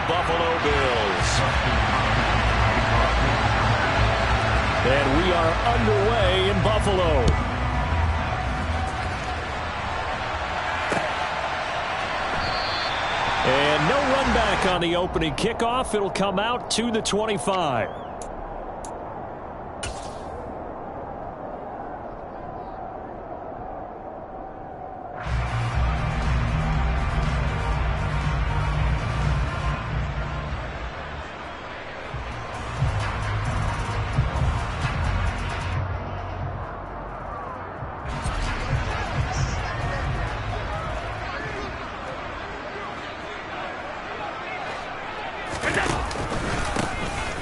Buffalo Bills. And we are underway in Buffalo. And no run back on the opening kickoff. It'll come out to the 25.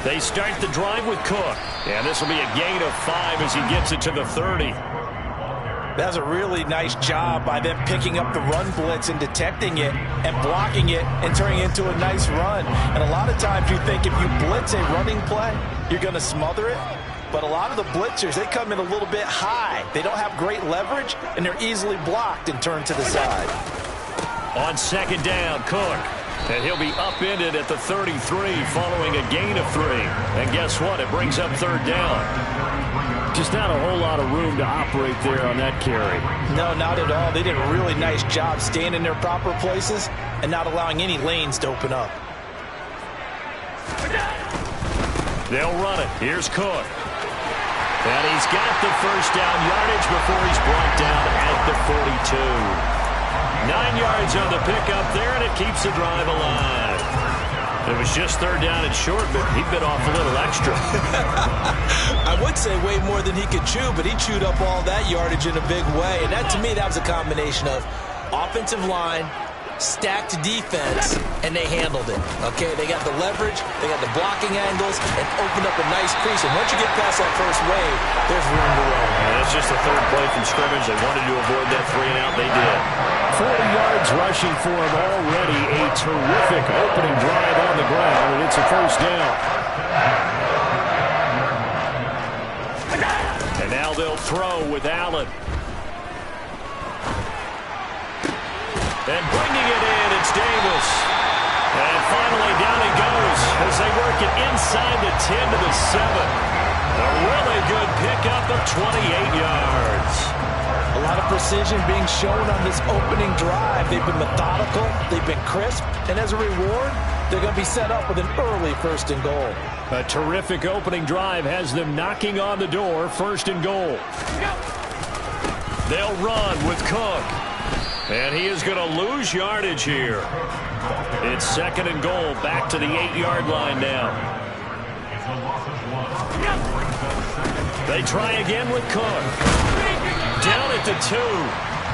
They start the drive with Cook. And this will be a gain of 5 as he gets it to the 30. That's a really nice job by them picking up the run blitz and detecting it and blocking it and turning it into a nice run. And a lot of times you think if you blitz a running play, you're going to smother it. But a lot of the blitzers, they come in a little bit high. They don't have great leverage, and they're easily blocked and turned to the side. On second down, Cook. And he'll be upended at the 33 following a gain of 3. And guess what? It brings up third down. Just not a whole lot of room to operate there on that carry. No, not at all. They did a really nice job staying in their proper places and not allowing any lanes to open up. They'll run it. Here's Cook. And he's got the first down yardage before he's brought down at the 42. 9 yards on the pickup there, and it keeps the drive alive. It was just third down and short, but he bit off a little extra. I would say way more than he could chew, but he chewed up all that yardage in a big way. And that, to me, that was a combination of offensive line, stacked defense, and they handled it. Okay, they got the leverage, they got the blocking angles, and opened up a nice crease. And once you get past that first wave, there's room to roll. That's just the third play from scrimmage. They wanted to avoid that 3-and-out. They did. 40 yards rushing for him already. A terrific opening drive on the ground, and it's a first down. And now they'll throw with Allen. And bringing it in, it's Davis. And finally down he goes as they work it inside the 10 to the 7. A really good pickup of 28 yards. A lot of precision being shown on this opening drive. They've been methodical, they've been crisp, and as a reward, they're going to be set up with an early first and goal. A terrific opening drive has them knocking on the door, first and goal. They'll run with Cook. And he is going to lose yardage here. It's second and goal, back to the 8-yard line now. They try again with Cook. Down at the 2.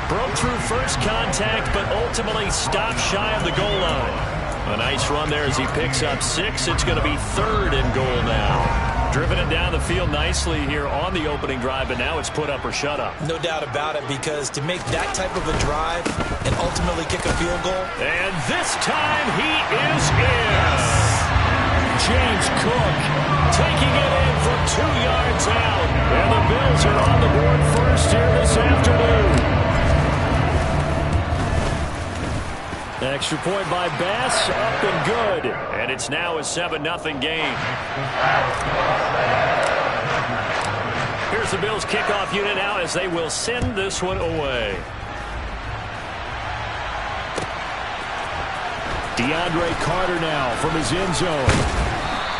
Broke through first contact, but ultimately stopped shy of the goal line. A nice run there as he picks up 6. It's going to be third and goal now. Driven it down the field nicely here on the opening drive, but now it's put up or shut up. No doubt about it, because to make that type of a drive and ultimately kick a field goal. And this time he is in. James Cook taking it in from 2 yards out. And the Bills are on the board first here this afternoon. Extra point by Bass, up and good. And it's now a 7-0 game. Here's the Bills kickoff unit now as they will send this one away. DeAndre Carter now from his end zone.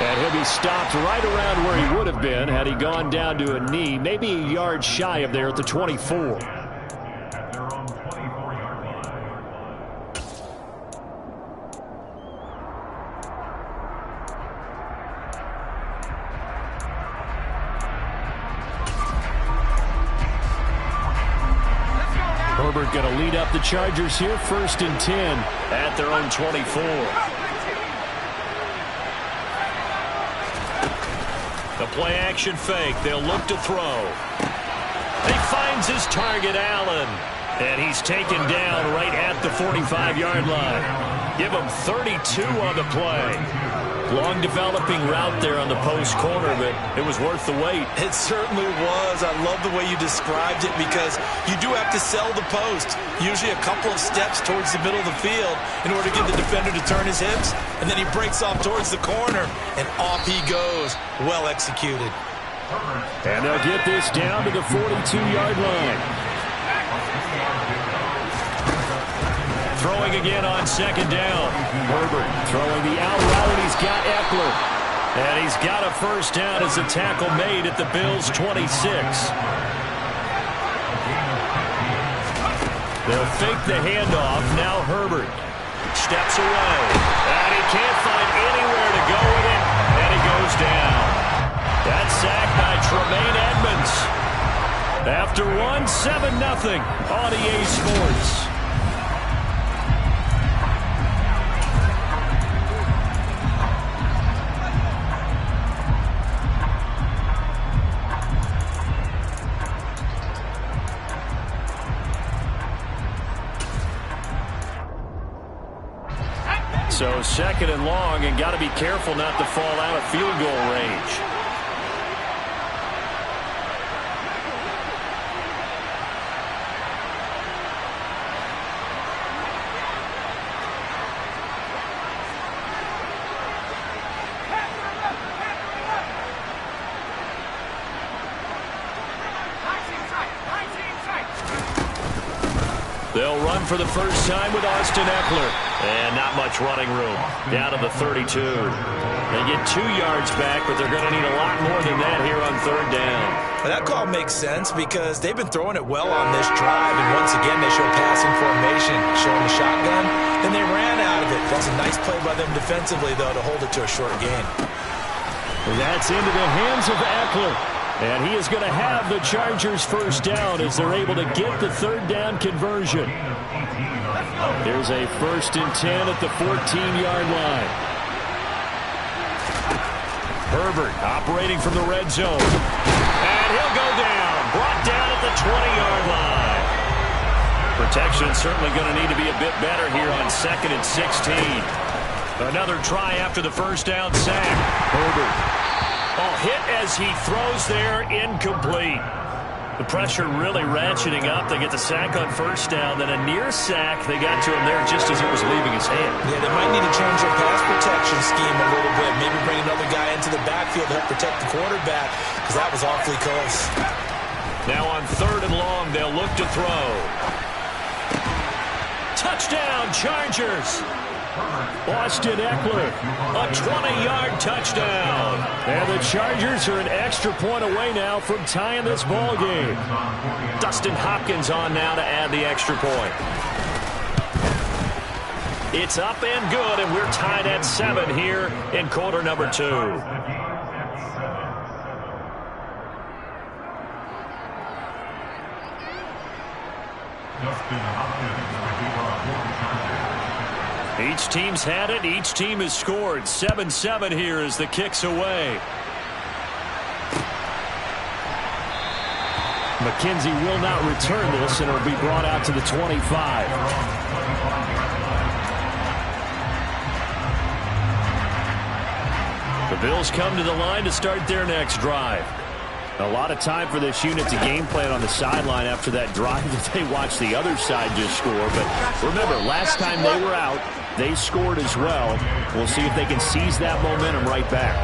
And he'll be stopped right around where he would have been had he gone down to a knee, maybe a yard shy of there at the 24. Herbert going to lead up the Chargers here, first and 10 at their own 24. The play-action fake. They'll look to throw. He finds his target, Allen. And he's taken down right at the 45-yard line. Give him 32 on the play. Long developing route there on the post corner, but it was worth the wait. It certainly was. I love the way you described it because you do have to sell the post. Usually a couple of steps towards the middle of the field in order to get the defender to turn his hips. And then he breaks off towards the corner, and off he goes. Well executed. And they'll get this down to the 42-yard line. Throwing again on second down. Herbert throwing the out route, and he's got Eckler. And he's got a first down as a tackle made at the Bills' 26. They'll fake the handoff. Now Herbert steps away. And he can't find anywhere to go with it. And he goes down. That sack by Tremaine Edmonds. After one, 7-0 on EA Sports. So second and long, and got to be careful not to fall out of field goal range. They'll run for the first time with Austin Eckler. And not much running room. Down to the 32. They get 2 yards back, but they're going to need a lot more than that here on third down. Well, that call makes sense because they've been throwing it well on this drive. And once again, they show passing formation, showing the shotgun. Then they ran out of it. That's a nice play by them defensively, though, to hold it to a short gain. That's into the hands of Eckler. And he is going to have the Chargers first down as they're able to get the third down conversion. Here's a 1st and 10 at the 14-yard line. Herbert operating from the red zone. And he'll go down. Brought down at the 20-yard line. Protection certainly going to need to be a bit better here on 2nd and 16. Another try after the first down sack. Herbert. Hit as he throws there, incomplete. The pressure really ratcheting up. They get the sack on first down, then a near sack. They got to him there just as it was leaving his hand. Yeah, they might need to change their pass protection scheme a little bit. Maybe bring another guy into the backfield to help protect the quarterback because that was awfully close. Now on 3rd and long, they'll look to throw. Touchdown, Chargers. Austin Eckler, a 20-yard touchdown. And the Chargers are an extra point away now from tying this ball game. Dustin Hopkins on now to add the extra point. It's up and good, and we're tied at 7 here in quarter number 2. Each team's had it. Each team has scored. 7-7 here as the kick's away. McKenzie will not return this, and it'll be brought out to the 25. The Bills come to the line to start their next drive. A lot of time for this unit to game plan on the sideline after that drive that they watched the other side just score. But remember, last time they were out, they scored as well. We'll see if they can seize that momentum right back.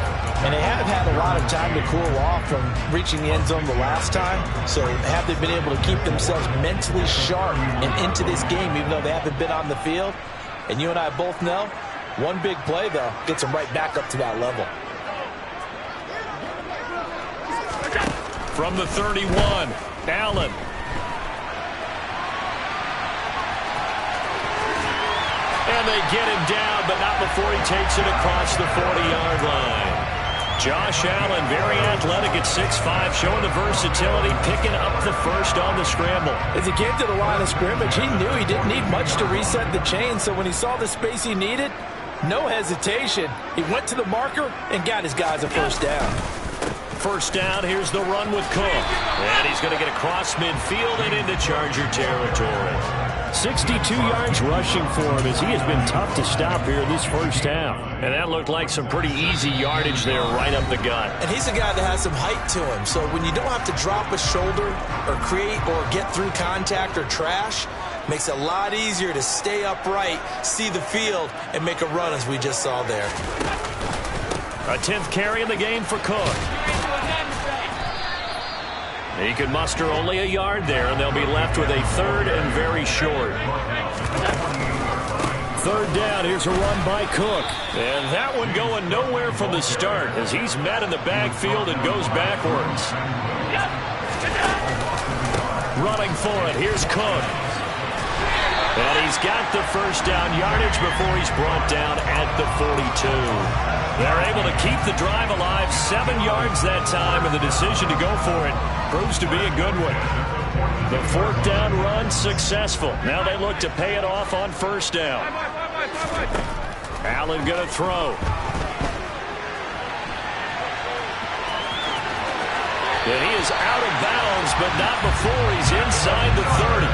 And they have had a lot of time to cool off from reaching the end zone the last time. So have they been able to keep themselves mentally sharp and into this game, even though they haven't been on the field? And you and I both know, one big play, though, gets them right back up to that level. From the 31, Allen. And they get him down, but not before he takes it across the 40-yard line. Josh Allen, very athletic at 6'5", showing the versatility, picking up the first on the scramble. As he came to the line of scrimmage, he knew he didn't need much to reset the chain, so when he saw the space he needed, no hesitation. He went to the marker and got his guys a first down. first down. Here's the run with Cook. And he's going to get across midfield and into Charger territory. 62 yards rushing for him as he has been tough to stop here this first half. And that looked like some pretty easy yardage there right up the gut. And he's a guy that has some height to him. So when you don't have to drop a shoulder or create or get through contact or trash, makes it a lot easier to stay upright, see the field, and make a run as we just saw there. A 10th carry in the game for Cook. He could muster only a yard there, and they'll be left with a third and very short. Third down, here's a run by Cook. And that one going nowhere from the start as he's met in the backfield and goes backwards. Running for it, here's Cook. And he's got the first down yardage before he's brought down at the 42. They're able to keep the drive alive, 7 yards that time, and the decision to go for it proves to be a good one. The fourth down run successful. Now they look to pay it off on first down. Allen going to throw. And he is out of bounds, but not before he's inside the 30.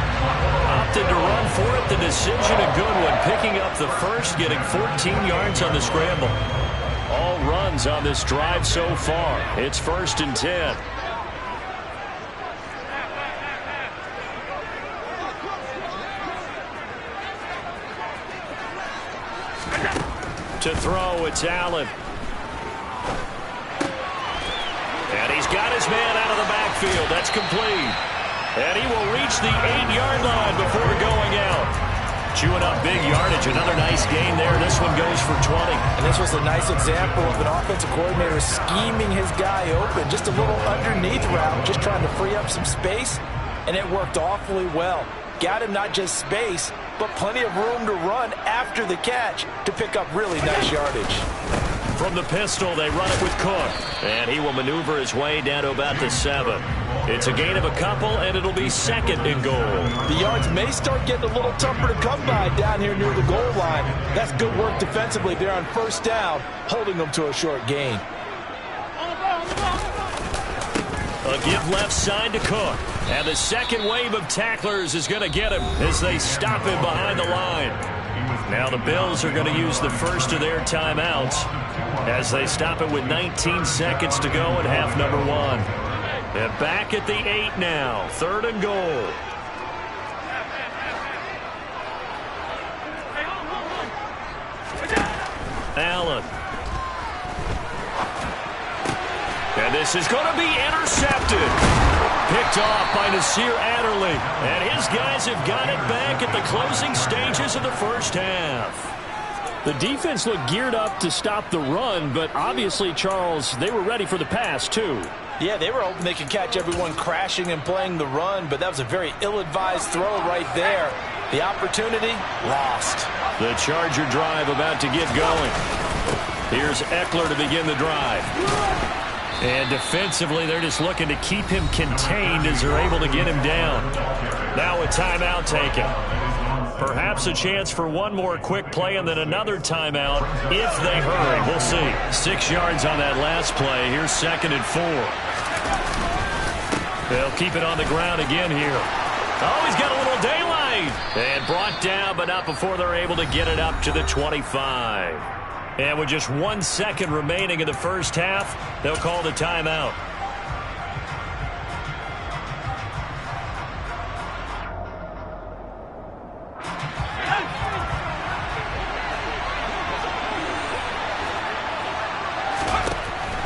Opted to run for it. The decision a good one. Picking up the first, getting 14 yards on the scramble. All runs on this drive so far. It's 1st and 10. To throw, it's Allen. And he's got his man out of the backfield. That's complete. And he will reach the 8-yard line before going out. Chewing up big yardage. Another nice gain there. This one goes for 20. And this was a nice example of an offensive coordinator scheming his guy open. Just a little underneath route, just trying to free up some space, and it worked awfully well. Got him not just space, but plenty of room to run after the catch to pick up really nice yardage. From the pistol, they run it with Cook. And he will maneuver his way down to about the 7. It's a gain of a couple, and it'll be 2nd and goal. The yards may start getting a little tougher to come by down here near the goal line. That's good work defensively there on first down, holding them to a short gain. A give left side to Cook. And the second wave of tacklers is going to get him as they stop him behind the line. Now the Bills are going to use the first of their timeouts as they stop it with 19 seconds to go in half number 1. And back at the 8 now. 3rd and goal. Allen. And this is going to be intercepted. Picked off by Nasir Adderley. And his guys have got it back at the closing stages of the first half. The defense looked geared up to stop the run, but obviously, Charles, they were ready for the pass, too. Yeah, they were hoping they could catch everyone crashing and playing the run, but that was a very ill-advised throw right there. The opportunity, lost. The Charger drive about to get going. Here's Eckler to begin the drive. And defensively, they're just looking to keep him contained as they're able to get him down. Now a timeout taken. Perhaps a chance for one more quick play and then another timeout if they hurry. We'll see. 6 yards on that last play. Here's 2nd and 4. They'll keep it on the ground again here. Oh, he's got a little daylight. And brought down, but not before they're able to get it up to the 25. And with just 1 second remaining in the first half, they'll call the timeout.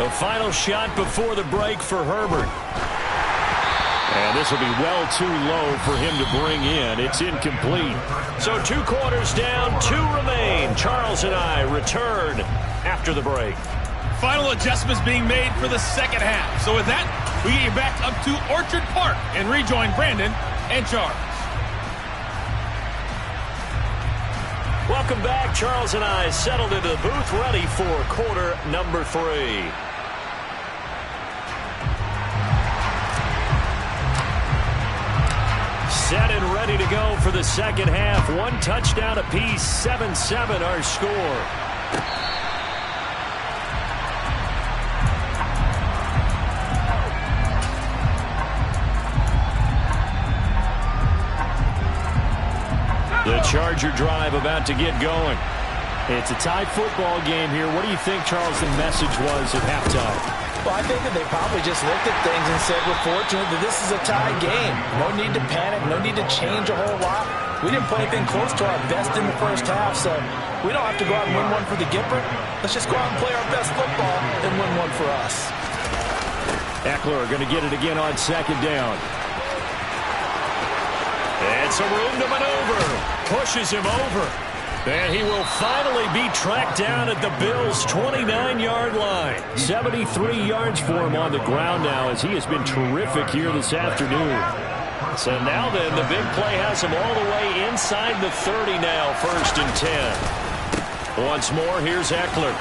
A final shot before the break for Herbert. And this will be well too low for him to bring in. It's incomplete. So 2 quarters down, 2 remain. Charles and I return after the break. Final adjustments being made for the second half. So with that, we get you back up to Orchard Park and rejoin Brandon and Charles. Welcome back. Charles and I settled into the booth, ready for quarter number 3. Set and ready to go for the second half. 1 touchdown apiece, 7-7 our score. Charger drive about to get going. It's a tie football game here. What do you think, Charles, the message was at halftime? Well, I think that they probably just looked at things and said, we're fortunate that this is a tie game. No need to panic. No need to change a whole lot. We didn't play anything close to our best in the first half, so we don't have to go out and win one for the Gipper. Let's just go out and play our best football and win one for us. Eckler going to get it again on second down. It's a room to maneuver. Pushes him over. And he will finally be tracked down at the Bills' 29-yard line. 73 yards for him on the ground now, as he has been terrific here this afternoon. So now then, the big play has him all the way inside the 30 now, 1st and 10. Once more, here's Eckler.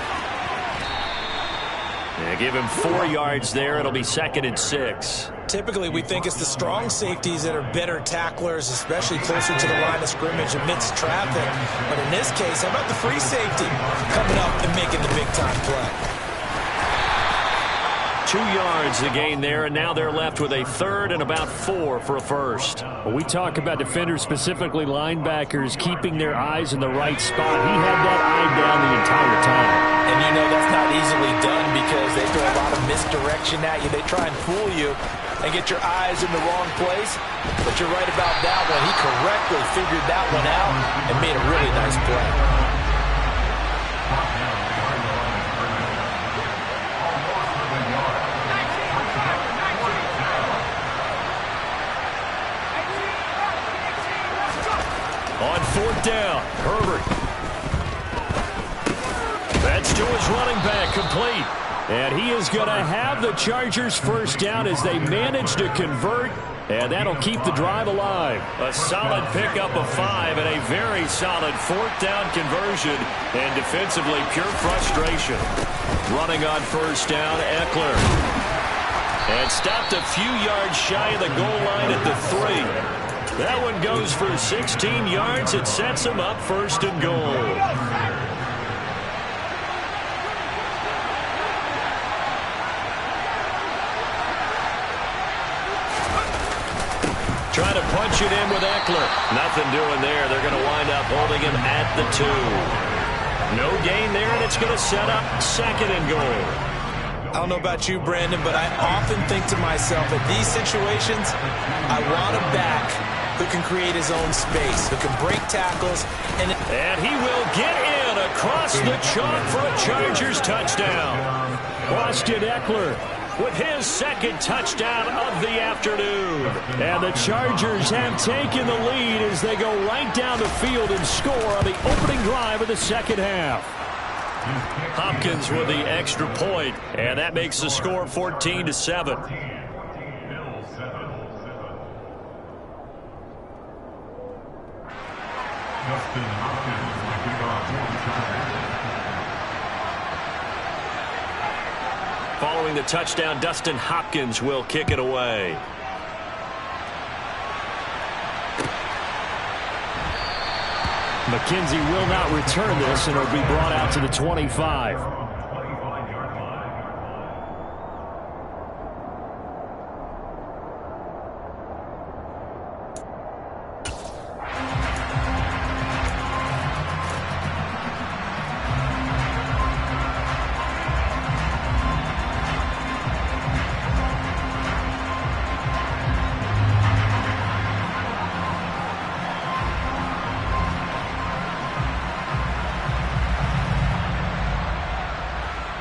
And give him 4 yards there. It'll be 2nd and 6. Typically, we think it's the strong safeties that are better tacklers, especially closer to the line of scrimmage amidst traffic. But in this case, how about the free safety coming up and making the big-time play? 2 yards the gain there, and now they're left with a 3rd and about 4 for a first. When we talk about defenders, specifically linebackers, keeping their eyes in the right spot, he had that eye down the entire time. And you know that's not easily done because they throw a lot of misdirection at you. They try and fool you and get your eyes in the wrong place. But you're right about that one. He correctly figured that one out and made a really nice play. On 4th down, Herbert. That's to his running back, complete. And he is going to have the Chargers first down as they manage to convert. And that'll keep the drive alive. A solid pickup of 5 and a very solid 4th down conversion. And defensively, pure frustration. Running on 1st down, Eckler. And stopped a few yards shy of the goal line at the 3. That one goes for 16 yards. It sets him up 1st and goal. Trying to punch it in with Eckler. Nothing doing there. They're going to wind up holding him at the 2. No gain there, and it's going to set up 2nd and goal. I don't know about you, Brandon, but I often think to myself, at these situations, I want a back who can create his own space, who can break tackles. And he will get in across the chalk for a Chargers touchdown. Austin Eckler with his 2nd touchdown of the afternoon. And the Chargers have taken the lead as they go right down the field and score on the opening drive of the 2nd half. Hopkins with the extra point, and that makes the score 14-7. Following the touchdown, Dustin Hopkins will kick it away. McKenzie will not return this, and it'll be brought out to the 25.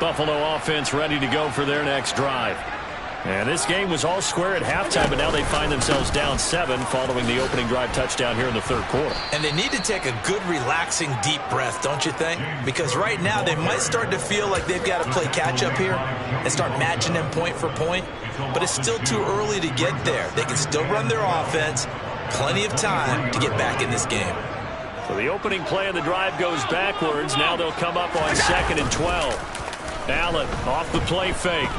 Buffalo offense ready to go for their next drive. And this game was all square at halftime, but now they find themselves down 7 following the opening drive touchdown here in the 3rd quarter. And they need to take a good, relaxing, deep breath, don't you think? Because right now they might start to feel like they've got to play catch-up here and start matching them point for point. But it's still too early to get there. They can still run their offense. Plenty of time to get back in this game. So the opening play of the drive goes backwards. Now they'll come up on 2nd and 12. Allen off the play fake.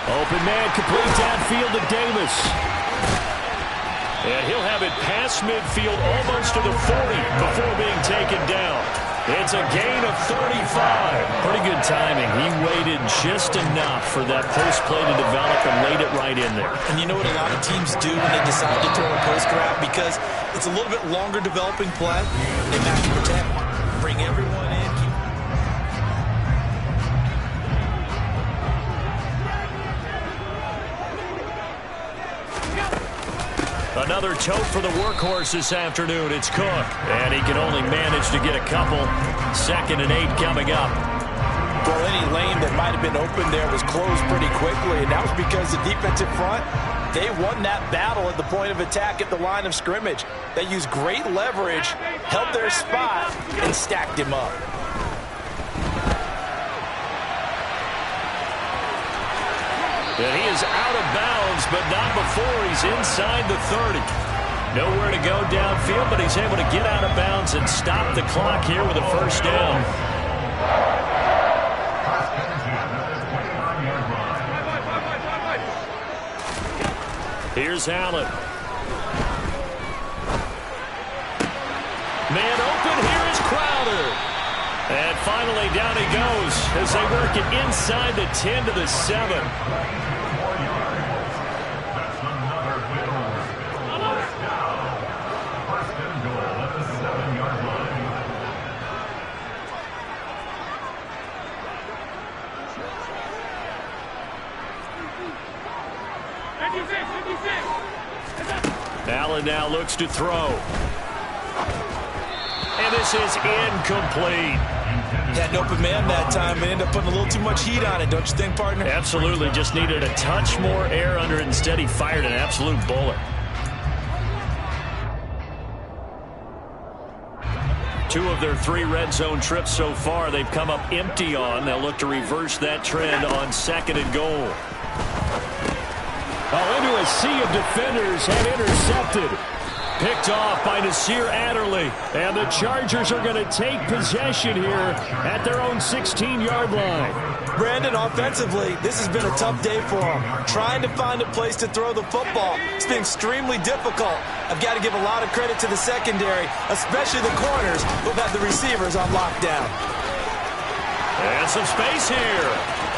Open man, complete downfield to Davis. And he'll have it past midfield almost to the 40 before being taken down. It's a gain of 35. Pretty good timing. He waited just enough for that post play to develop and laid it right in there. And you know what a lot of teams do when they decide to throw a post grab? Because it's a little bit longer developing play. They match protect, bring everyone in. Another tote for the workhorse this afternoon. It's Cook, and he can only manage to get a couple. 2nd and 8 coming up. Well, any lane that might have been open there was closed pretty quickly, and that was because the defensive front, they won that battle at the point of attack at the line of scrimmage. They used great leverage, held their spot, and stacked him up. And he is out of bounds, but not before he's inside the 30. Nowhere to go downfield, but he's able to get out of bounds and stop the clock here with a first down. Here's Allen. Man open, here is Crowder. And finally down he goes as they work it inside the 10 to the 7. Allen now looks to throw. And this is incomplete. Had an open man that time and ended up putting a little too much heat on it, don't you think, partner? Absolutely. Just needed a touch more air under it. Instead, he fired an absolute bullet. 2 of their 3 red zone trips so far, they've come up empty on. They'll look to reverse that trend on 2nd and goal. Oh, into a sea of defenders and intercepted. Picked off by Nasir Adderley. And the Chargers are going to take possession here at their own 16-yard line. Brandon, offensively, this has been a tough day for them. Trying to find a place to throw the football. It's been extremely difficult. I've got to give a lot of credit to the secondary, especially the corners who've had the receivers on lockdown. And some space here.